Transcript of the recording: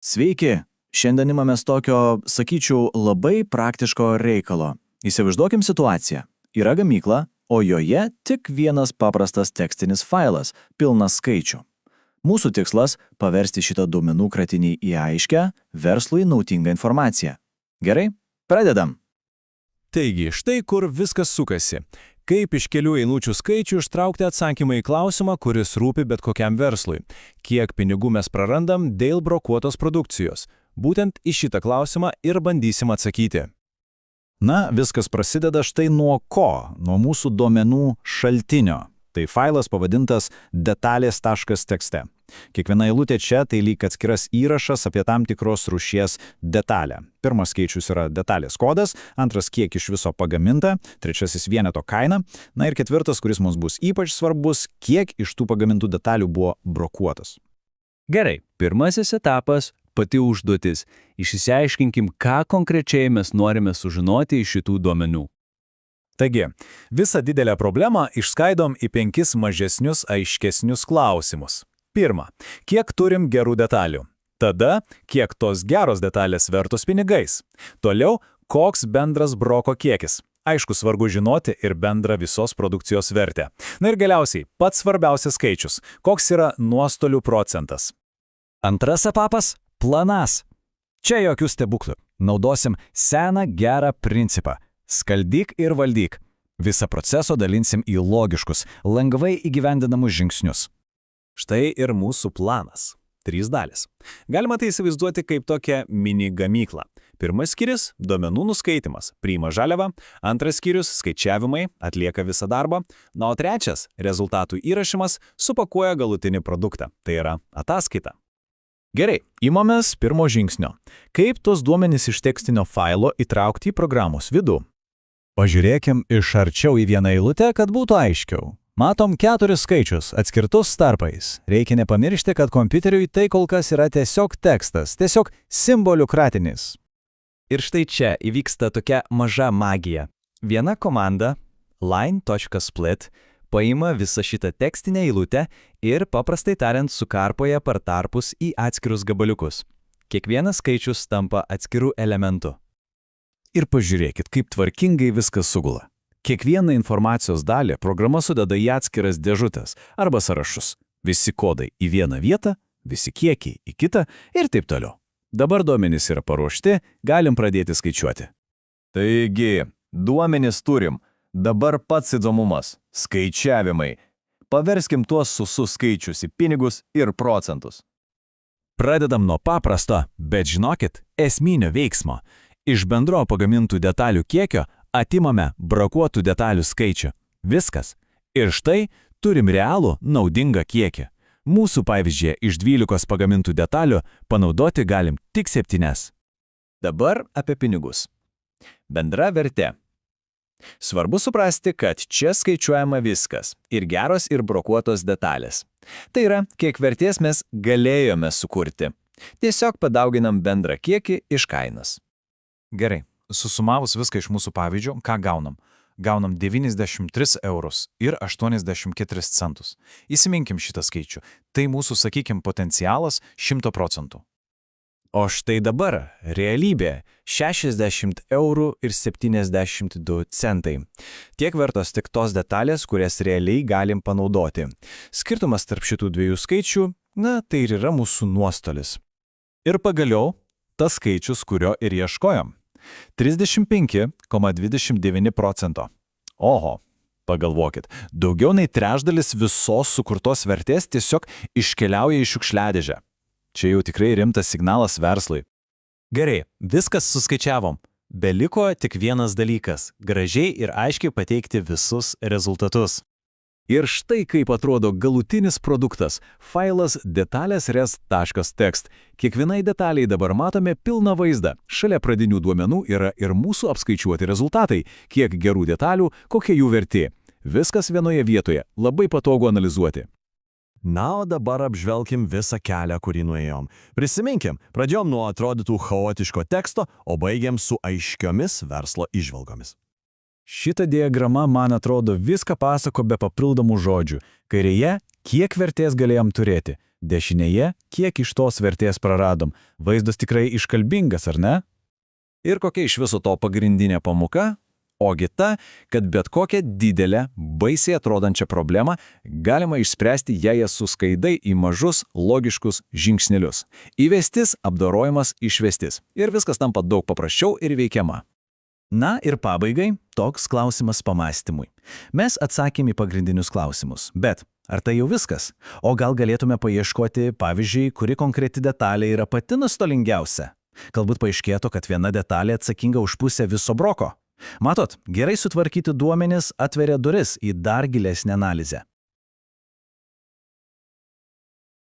Sveiki! Šiandien imamės tokio, sakyčiau, labai praktiško reikalo. Įsivaizduokim situaciją. Yra gamykla, o joje tik vienas paprastas tekstinis failas, pilnas skaičių. Mūsų tikslas – paversti šitą duomenų kratinį į aiškę, verslui naudingą informaciją. Gerai? Pradedam! Taigi, štai kur viskas sukasi. Kaip iš kelių eilučių skaičių ištraukti atsakymą į klausimą, kuris rūpi bet kokiam verslui. Kiek pinigų mes prarandam dėl brokuotos produkcijos? Būtent į šitą klausimą ir bandysim atsakyti. Na, viskas prasideda štai nuo ko? Nuo mūsų duomenų šaltinio. Tai failas pavadintas detalės.txt. Kiekviena eilutė čia tai lyg atskiras įrašas apie tam tikros rūšies detalę. Pirmas skaičius yra detalės kodas, antras kiek iš viso pagaminta, trečiasis vieneto kaina, na ir ketvirtas, kuris mums bus ypač svarbus, kiek iš tų pagamintų detalių buvo brokuotas. Gerai, pirmasis etapas – pati užduotis. Išsiaiškinkim, ką konkrečiai mes norime sužinoti iš šitų duomenų. Taigi, visą didelę problemą išskaidom į 5 mažesnius, aiškesnius klausimus. Pirma, kiek turim gerų detalių? Tada, kiek tos geros detalės vertos pinigais? Toliau, koks bendras broko kiekis? Aišku, svarbu žinoti ir bendrą visos produkcijos vertę. Na ir galiausiai, pats svarbiausias skaičius. Koks yra nuostolių procentas? Antras etapas – planas. Čia jokių stebuklų. Naudosim seną gerą principą. Skaldyk ir valdyk. Visą procesą dalinsim į logiškus, lengvai įgyvendinamus žingsnius. Štai ir mūsų planas. 3 dalis. Galima tai įsivaizduoti kaip tokią mini gamyklą. Pirmas skyrius – duomenų nuskaitimas, priima žaliavą, antras skyrius – skaičiavimai, atlieka visą darbą, na o trečias – rezultatų įrašymas supakuoja galutinį produktą, tai yra ataskaita. Gerai, imamės pirmo žingsnio. Kaip tos duomenys iš tekstinio failo įtraukti į programos vidų? Pažiūrėkim iš arčiau į vieną eilutę, kad būtų aiškiau. Matom 4 skaičius, atskirtus tarpais. Reikia nepamiršti, kad kompiuteriui tai kol kas yra tiesiog tekstas, tiesiog simbolių kratinis. Ir štai čia įvyksta tokia maža magija. Viena komanda, line.split, paima visą šitą tekstinę eilutę ir paprastai tariant sukarpoja per tarpus į atskirus gabaliukus. Kiekvienas skaičius tampa atskirų elementų. Ir pažiūrėkit, kaip tvarkingai viskas sugula. Kiekvieną informacijos dalį programa sudeda į atskiras dėžutės arba sąrašus. Visi kodai į vieną vietą, visi kiekiai į kitą ir taip toliau. Dabar duomenys yra paruošti, galim pradėti skaičiuoti. Taigi, duomenys turim. Dabar pats įdomumas – skaičiavimai. Paverskim tuos skaičius į pinigus ir procentus. Pradedam nuo paprasto, bet žinokit, esminio veiksmo. Iš bendro pagamintų detalių kiekio atimame brokuotų detalių skaičių. Viskas. Ir štai turim realų naudingą kiekį. Mūsų pavyzdžiui iš 12 pagamintų detalių panaudoti galim tik 7. Dabar apie pinigus. Bendra vertė. Svarbu suprasti, kad čia skaičiuojama viskas – ir geros, ir brokuotos detalės. Tai yra, kiek vertės mes galėjome sukurti. Tiesiog padauginam bendrą kiekį iš kainos. Gerai, susumavus viską iš mūsų pavyzdžių, ką gaunam? Gaunam 93 eurus ir 84 centus. Įsiminkim šitą skaičių. Tai mūsų, sakykim, potencialas 100%. O štai dabar realybė – 60 eurų ir 72 centai. Tiek vertos tik tos detalės, kurias realiai galim panaudoti. Skirtumas tarp šitų dviejų skaičių, na, tai ir yra mūsų nuostolis. Ir pagaliau, tas skaičius, kurio ir ieškojom. 35,29%. Oho, pagalvokit, daugiau nei trečdalis visos sukurtos vertės tiesiog iškeliauja į šiukšliadėžę. Čia jau tikrai rimtas signalas verslui. Gerai, viskas suskaičiavom. Beliko tik vienas dalykas – gražiai ir aiškiai pateikti visus rezultatus. Ir štai kaip atrodo galutinis produktas – failas detalės.res.txt. Kiekvienai detaliai dabar matome pilną vaizdą. Šalia pradinių duomenų yra ir mūsų apskaičiuoti rezultatai, kiek gerų detalių, kokia jų vertė. Viskas vienoje vietoje, labai patogu analizuoti. Na, o dabar apžvelkim visą kelią, kurį nuėjom. Prisiminkim, pradėjom nuo atrodytų chaotiško teksto, o baigėm su aiškiomis verslo įžvalgomis. Šita diagrama, man atrodo, viską pasako be papildomų žodžių. Kairėje, kiek vertės galėjom turėti. Dešinėje, kiek iš tos vertės praradom. Vaizdas tikrai iškalbingas, ar ne? Ir kokia iš viso to pagrindinė pamoka? Ogi ta, kad bet kokią didelę, baisiai atrodančią problemą galima išspręsti, jei jas suskaidai į mažus, logiškus žingsnelius. Įvestis, apdorojimas, išvestis. Ir viskas tampa daug paprasčiau ir veikiama. Na ir pabaigai toks klausimas pamastymui. Mes atsakėm į pagrindinius klausimus, bet ar tai jau viskas? O gal galėtume paieškoti, pavyzdžiui, kuri konkreti detalė yra pati nuostolingiausia? Galbūt paaiškėtų, kad viena detalė atsakinga už pusę viso broko. Matot, gerai sutvarkyti duomenis atveria duris į dar gilesnę analizę.